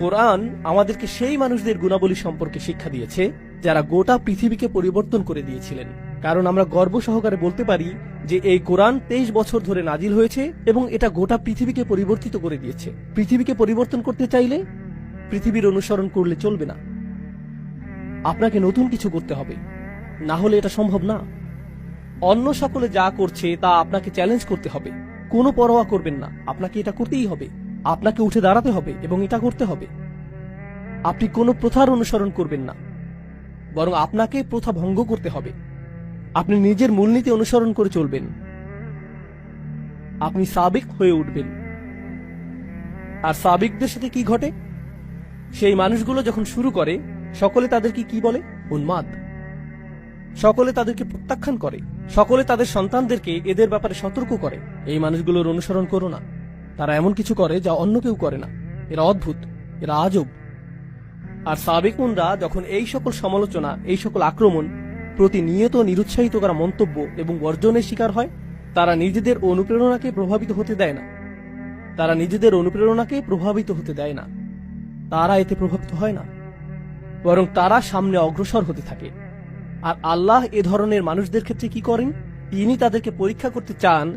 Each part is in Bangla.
কোরআন আমাদেরকে সেই মানুষদের গুণাবলী সম্পর্কে শিক্ষা দিয়েছে যারা গোটা পৃথিবীকে পরিবর্তন করে দিয়েছিলেন। কারণ আমরা গর্ব সহকারে বলতে পারি যে এই কোরআন 23 বছর ধরে নাজিল হয়েছে এবং এটা গোটা পৃথিবীকে পরিবর্তিত করে দিয়েছে। পৃথিবীকে পরিবর্তন করতে চাইলে পৃথিবীর অনুসরণ করলে চলবে না, আপনাকে নতুন কিছু করতে হবে, না হলে এটা সম্ভব না। অন্য সকলে যা করছে তা আপনাকে চ্যালেঞ্জ করতে হবে, কোনো পরোয়া করবেন না, আপনাকে এটা করতেই হবে, আপনাকে উঠে দাঁড়াতে হবে এবং এটা করতে হবে। আপনি কোনো প্রথার অনুসরণ করবেন না, বরং আপনাকে প্রথা ভঙ্গ করতে হবে। আপনি নিজের মূলনীতি অনুসরণ করে চলবেন, আপনি সাবিক হয়ে উঠবেন। আর সাবিকদের সাথে কি ঘটে? সেই মানুষগুলো যখন শুরু করে সকলে তাদেরকে কি বলে? উন্মাদ। সকলে তাদেরকে প্রত্যাখ্যান করে, সকলে তাদের সন্তানদেরকে এদের ব্যাপারে সতর্ক করে, এই মানুষগুলোর অনুসরণ করো না, তারা এমন কিছু করে যা অন্য কেউ করে না, এরা অদ্ভুত, এরা আজব। আর সাবেকুনরা যখন এই সকল সমালোচনা, এই সকল আক্রমণ, প্রতিনিয়ত নিরুৎসাহিত করা মন্তব্য এবং বর্জনের শিকার হয়, তারা নিজেদের অনুপ্রেরণাকে প্রভাবিত হতে দেয় না, তারা নিজেদের অনুপ্রেরণাকে প্রভাবিত হতে দেয় না, তারা এতে প্রভাবিত হয় না, বরং তারা সামনে অগ্রসর হতে থাকে। আর আল্লাহ এ ধরনের মানুষদের ক্ষেত্রে কি করেন? তিনি তাদেরকে পরীক্ষা করতে চান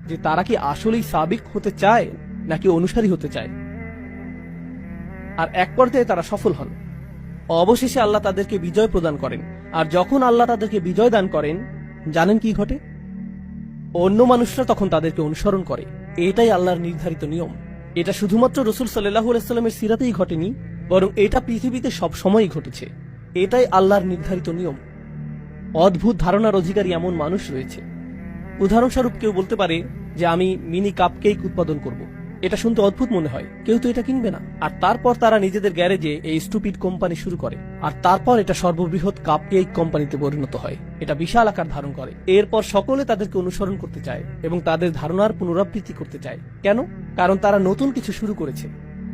যে তারা কি আসলেই সাবিক হতে চায় নাকি অনুসারী হতে চায়। আর এক পর্যায়ে তারা সফল হন, অবশেষে আল্লাহ তাদেরকে বিজয় প্রদান করেন। আর যখন আল্লাহ তাদেরকে বিজয় দান করেন, জানেন কি ঘটে? অন্য মানুষরা তখন তাদেরকে অনুসরণ করে। এটাই আল্লাহর নির্ধারিত নিয়ম। এটা শুধুমাত্র রাসূল সাল্লাল্লাহু আলাইহি ওয়াসাল্লামের সিরাতেই ঘটেনি, বরং এটা পৃথিবীতে সব সময়ই ঘটেছে। এটাই আল্লাহর নির্ধারিত নিয়ম। অদ্ভুত ধারণার অধিকারী এমন মানুষ রয়েছে। উদাহরণস্বরূপ কেউ বলতে পারে যে আমি মিনি কাপকেক উৎপাদন করব। এটা শুনতে অদ্ভুত মনে হয়, কেউ তো এটা কিনবে না। আর তারপর তারা নিজেদের গ্যারেজে এই স্টুপিড কোম্পানি শুরু করে, আর তারপর এটা সর্ববৃহৎ কাপকেক কোম্পানিতে পরিণত হয়। এটা বিশাল আকার ধারণ করে। এরপর সকলে তাদেরকে অনুসরণ করতে চায় এবং তাদের ধারণার পুনরাবৃত্তি করতে চায়। কেন? কারণ তারা নতুন কিছু শুরু করেছে।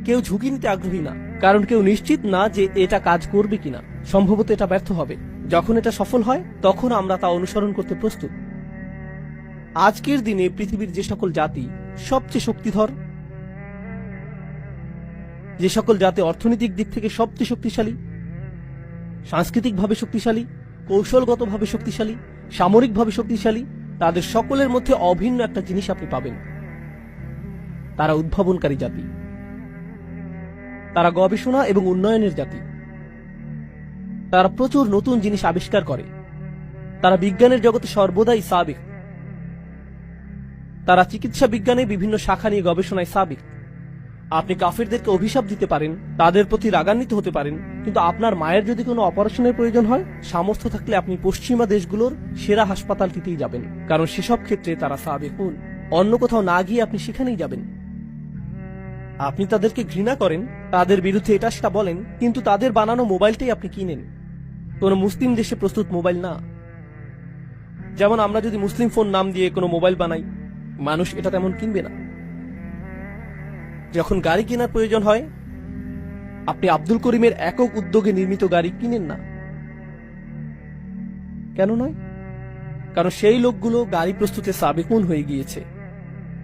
কেউ ঝুঁকি নিতে আগ্রহী না, কারণ কেউ নিশ্চিত না যে এটা কাজ করবে কিনা। সম্ভবত এটা ব্যর্থ হবে। যখন এটা সফল হয় তখন আমরা তা অনুসরণ করতে প্রস্তুত। আজকের দিনে পৃথিবীর যে সকল জাতি সবচেয়ে শক্তিধর, যে সকল জাতি অর্থনৈতিক দিক থেকে সবচেয়ে শক্তিশালী, সাংস্কৃতিকভাবে শক্তিশালী, কৌশলগতভাবে শক্তিশালী, সামরিকভাবে শক্তিশালী, তাদের সকলের মধ্যে অভিন্ন একটা জিনিস আপনি পাবেন। তারা উদ্ভাবনকারী জাতি, তারা গবেষণা এবং উন্নয়নের জাতি, তারা প্রচুর নতুন জিনিস আবিষ্কার করে, তারা বিজ্ঞানের জগতে সর্বদাই সাবিক, তারা চিকিৎসা বিজ্ঞানে বিভিন্ন শাখা নিয়ে গবেষণায় সাবিক। আপনি কাফিরদেরকে অভিশাপ দিতে পারেন, তাদের প্রতি রাগান্বিত হতে পারেন, কিন্তু আপনার মায়ের যদি কোনো অপারেশনের প্রয়োজন হয়, সামর্থ্য থাকলে আপনি পশ্চিমা দেশগুলোর সেরা হাসপাতালটিতেই যাবেন, কারণ সেসব ক্ষেত্রে তারা সাবেকুন। অন্য কোথাও না গিয়ে আপনি সেখানেই যাবেন। আপনি তাদেরকে ঘৃণা করেন, তাদের বিরুদ্ধে এটা সেটা বলেন, কিন্তু তাদের বানানো মোবাইলটাই আপনি কিনেন। কোন মুসলিম দেশে প্রস্তুত মোবাইল না। যেমন আমরা যদি মুসলিম ফোন নাম দিয়ে কোনো মোবাইল বানাই, মানুষ এটা তেমন কিনবে না। যখন গাড়ি কেনার প্রয়োজন হয়, আপনি আব্দুল করিমের একক উদ্যোগে নির্মিত গাড়ি কিনেন না। কেন নয়? কারণ সেই লোকগুলো গাড়ি প্রস্তুতে সাবেকুন হয়ে গিয়েছে,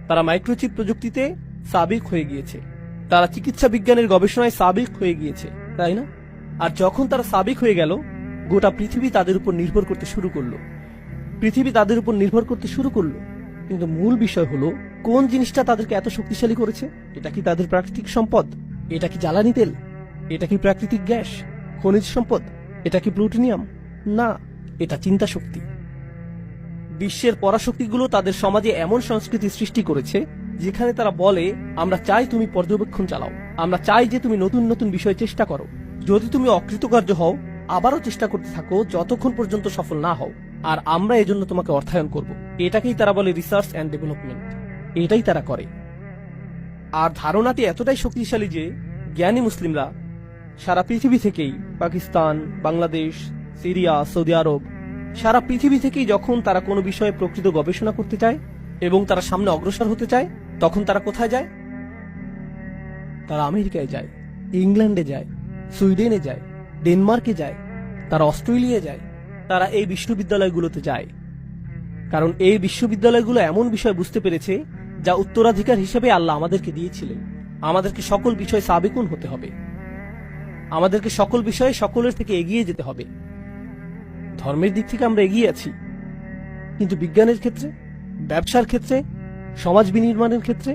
তারা মাইক্রোচিপ প্রযুক্তিতে সাবিক হয়ে গিয়েছে, তারা চিকিৎসা বিজ্ঞানের গবেষণায় সাবিক হয়ে গিয়েছে, তাই না? আর যখন তারা সাবিক হয়ে গেল, গোটা পৃথিবী তাদের উপর নির্ভর করতে শুরু করলো। পৃথিবী তাদের উপর নির্ভর করতে শুরু করলো। কিন্তু মূল বিষয় হলো, কোন জিনিসটা তাদেরকে এত শক্তিশালী করেছে? এটা কি তাদের প্রাকৃতিক সম্পদ? এটা কি জ্বালানি তেল? এটা কি প্রাকৃতিক গ্যাস, খনিজ সম্পদ? এটা কি প্লুটোনিয়াম? না, এটা চিন্তা শক্তি। বিশ্বের পরাশক্তিগুলো তাদের সমাজে এমন সংস্কৃতি সৃষ্টি করেছে যেখানে তারা বলে, আমরা চাই তুমি পর্যবেক্ষণ চালাও, আমরা চাই যে তুমি নতুন নতুন বিষয় চেষ্টা করো। যদি তুমি অকৃতকার্য হও, আবারও চেষ্টা করতে থাকো যতক্ষণ পর্যন্ত সফল না হও, আর আমরা এজন্য তোমাকে অর্থায়ন করব। এটাকেই তারা বলে রিসার্চ অ্যান্ড ডেভেলপমেন্ট। এটাই তারা করে। আর ধারণাটি এতটাই শক্তিশালী যে জ্ঞানী মুসলিমরা সারা পৃথিবী থেকেই, পাকিস্তান, বাংলাদেশ, সিরিয়া, সৌদি আরব, সারা পৃথিবী থেকেই যখন তারা কোনো বিষয়ে প্রকৃত গবেষণা করতে চায় এবং তারা সামনে অগ্রসর হতে চায়, তখন তারা কোথায় যায়? তারা আমেরিকায় যায়, ইংল্যান্ডে যায়, সুইডেনে যায়, ডেনমার্কে যায়, তারা অস্ট্রেলিয়ায় যায়, তারা এই বিশ্ববিদ্যালয়গুলোতে যায়। কারণ এই বিশ্ববিদ্যালয়গুলো এমন বিষয় বুঝতে পেরেছে যা উত্তরাধিকার হিসেবে আল্লাহ আমাদেরকে দিয়েছিলেন। আমাদেরকে সকল বিষয় সাবেকুন হতে হবে। আমাদেরকে সকল বিষয়ে সকলের থেকে এগিয়ে যেতে হবে। ধর্মের দিক থেকে আমরা এগিয়ে আছি, কিন্তু বিজ্ঞানের ক্ষেত্রে, ব্যবসার ক্ষেত্রে, সমাজ বিনির্মাণের ক্ষেত্রে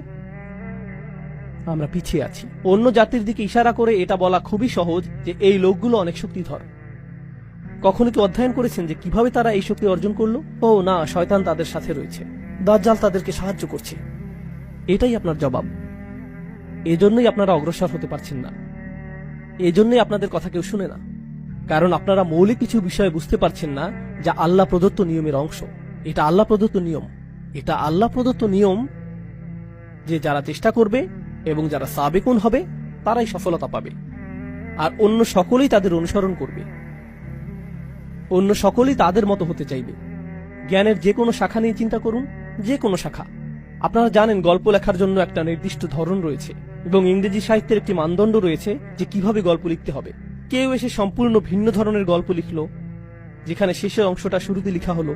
আমরা পিছিয়ে আছি। অন্য জাতির দিকে ইশারা করে এটা বলা খুবই সহজ যে এই লোকগুলো অনেক শক্তিধর। কখনো কি অধ্যয়ন করেছেন যে কিভাবে তারা এই শক্তি অর্জন করলো? ও না, শয়তান তাদের সাথে রয়েছে, দাজ্জাল তাদেরকে সাহায্য করছে। এটাই আপনার জবাব। এজন্যই আপনারা অগ্রসর হতে পারছেন না, এজন্যই আপনাদের কথা কেউ শুনে না, কারণ আপনারা মৌলিক কিছু বিষয় বুঝতে পারছেন না যা আল্লাহ প্রদত্ত নিয়মের অংশ। এটা আল্লাহ প্রদত্ত নিয়ম, এটা আল্লাহ প্রদত্ত নিয়ম যে যারা চেষ্টা করবে এবং যারা সাবেকুন হবে তারাই সফলতা পাবে, আর অন্য সকলেই তাদের অনুসরণ করবে, অন্য সকলেই তাদের মতো হতে চাইবে। জ্ঞানের যে কোনো শাখা নিয়ে চিন্তা করুন, যে কোনো শাখা। আপনারা জানেন গল্প লেখার জন্য একটা নির্দিষ্ট ধরন রয়েছে এবং ইংরেজি সাহিত্যের একটি মানদণ্ড রয়েছে যে কিভাবে গল্প লিখতে হবে। কেউ এসে সম্পূর্ণ ভিন্ন ধরনের গল্প লিখল, যেখানে শেষের অংশটা শুরুতে লেখা হলো।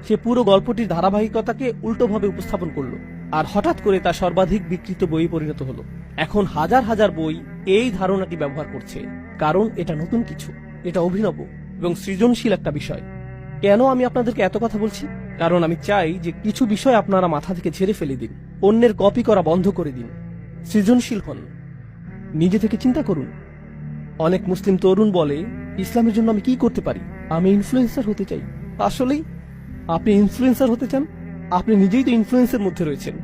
সে পুরো গল্পটির ধারাবাহিকতাকে উল্টোভাবে উপস্থাপন করলো, আর হঠাৎ করে তা সর্বাধিক বিকৃত বই পরিণত হলো। এখন হাজার হাজার বই এই ধারণাটি ব্যবহার করছে, কারণ এটা নতুন কিছু, এটা অভিনব এবং সৃজনশীল একটা বিষয়। কেন আমি আপনাদেরকে এত কথা বলছি? কারণ আমি চাই যে কিছু বিষয় আপনারা মাথা থেকে ঝেড়ে ফেলে দিন, অন্যের কপি করা বন্ধ করে দিন, সৃজনশীল হন, নিজে থেকে চিন্তা করুন। অনেক মুসলিম তরুণ বলে, ইসলামের জন্য আমি কি করতে পারি? আমি ইনফ্লুয়েন্সার হতে চাই। আসলেই আপনি ইনফ্লুয়েন্সার হতে চান? আপনি নিজেই তো ইনফ্লুয়েন্সের মধ্যে রয়েছেন।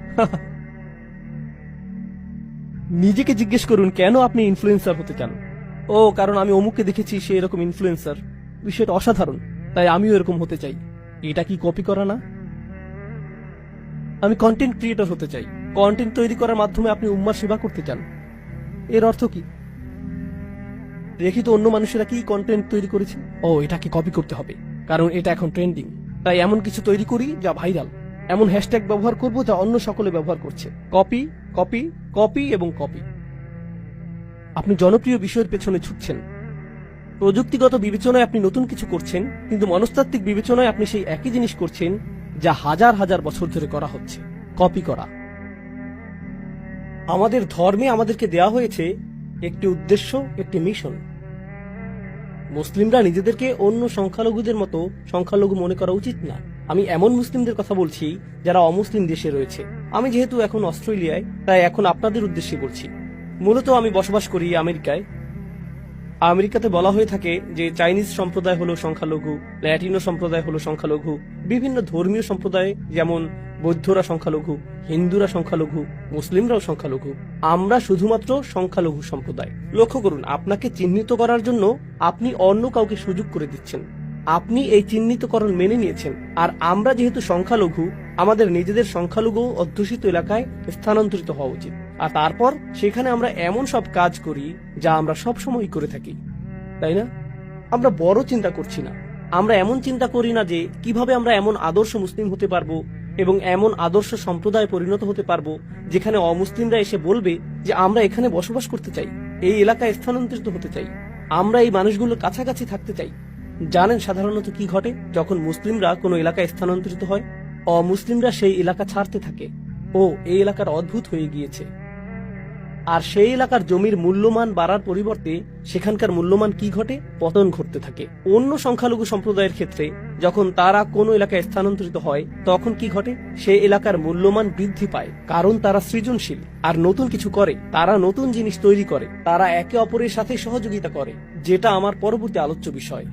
নিজেকে জিজ্ঞেস করুন কেন আপনি ইনফ্লুয়েন্সার হতে চান। ও, কারণ আমি অমুককে দেখেছি সে এরকম ইনফ্লুয়েন্সার, বিষয়টা অসাধারণ, তাই আমিও এরকম হতে চাই। এটা কি কপি করা না? আমি কন্টেন্ট ক্রিয়েটর হতে চাই। কন্টেন্ট তৈরি করার মাধ্যমে আপনি উম্মার সেবা করতে চান। এর অর্থ কি? দেখি তো অন্য মানুষেরা কি কন্টেন্ট তৈরি করেছে। ও, এটাকে কপি করতে হবে কারণ এটা এখন ট্রেন্ডিং, তাই এমন কিছু তৈরি করি যা ভাইরাল। এমন হ্যাশট্যাগ ব্যবহার করব যা অন্য সকলে ব্যবহার করছে। কপি, কপি, কপি এবং কপি। আপনি জনপ্রিয় বিষয়ের পেছনে ছুটছেন। প্রযুক্তিগত বিবেচনায় আপনি নতুন কিছু করছেন, কিন্তু মনস্তাত্ত্বিক বিবেচনায় আপনি সেই একই জিনিস করছেন যা হাজার হাজার বছর ধরে করা হচ্ছে, কপি করা। আমাদের ধর্মে আমাদেরকে দেয়া হয়েছে একটি উদ্দেশ্য, একটি মিশন। মুসলিমরা নিজেদেরকে অন্য সংখ্যালঘুদের মতো সংখ্যালঘু মনে করা উচিত না। আমি এমন মুসলিমদের কথা বলছি যারা অমুসলিম দেশে রয়েছে। আমি যেহেতু এখন অস্ট্রেলিয়ায়, তাই এখন আপনাদের উদ্দেশ্যে বলছি। মূলত আমি বসবাস করি আমেরিকায়। আমেরিকাতে বলা হয়ে থাকে যে চাইনিজ সম্প্রদায় হলো সংখ্যালঘু, ল্যাটিনো সম্প্রদায় হলো সংখ্যালঘু, বিভিন্ন ধর্মীয় সম্প্রদায় যেমন বৌদ্ধরা সংখ্যালঘু, হিন্দুরা সংখ্যালঘু, মুসলিমরাও সংখ্যালঘু। আমরা শুধুমাত্র সংখ্যালঘু সম্প্রদায়। লক্ষ্য করুন, আপনাকে চিহ্নিত করার জন্য আপনি অন্য কাউকে সুযোগ করে দিচ্ছেন। আপনি এই চিহ্নিতকরণ মেনে নিয়েছেন, আর আমরা যেহেতু সংখ্যালঘু, আমাদের নিজেদের সংখ্যালঘু অধ্যুষিত এলাকায় স্থানান্তরিত হওয়া উচিত। আর তারপর সেখানে আমরা এমন সব কাজ করি যা আমরা সব সময় করে থাকি, তাই না? আমরা বড় চিন্তা করছি না। আমরা এমন চিন্তা করি না যে কিভাবে আমরা এমন আদর্শ মুসলিম হতে পারবো এবং এমন আদর্শ সম্প্রদায়ে পরিণত হতে পারবো যেখানে অমুসলিমরা এসে বলবে যে আমরা এখানে বসবাস করতে চাই, এই এলাকায় স্থানান্তরিত হতে চাই, আমরা এই মানুষগুলোর কাছাকাছি থাকতে চাই। জানেন সাধারণত কি ঘটে যখন মুসলিমরা কোনো এলাকায় স্থানান্তরিত হয়? অমুসলিমরা সেই এলাকা ছাড়তে থাকে। ও, এই এলাকার অদ্ভুত হয়ে গিয়েছে। আর সেই এলাকার জমির মূল্যমান বাড়ার পরিবর্তে সেখানকার মূল্যমান কি ঘটে? পতন ঘটতে থাকে। অন্য সংখ্যালঘু সম্প্রদায়ের ক্ষেত্রে যখন তারা কোনো এলাকায় স্থানান্তরিত হয় তখন কি ঘটে? সেই এলাকার মূল্যমান বৃদ্ধি পায়, কারণ তারা সৃজনশীল আর নতুন কিছু করে, তারা নতুন জিনিস তৈরি করে, তারা একে অপরের সাথে সহযোগিতা করে, যেটা আমার পরবর্তী আলোচ্য বিষয়।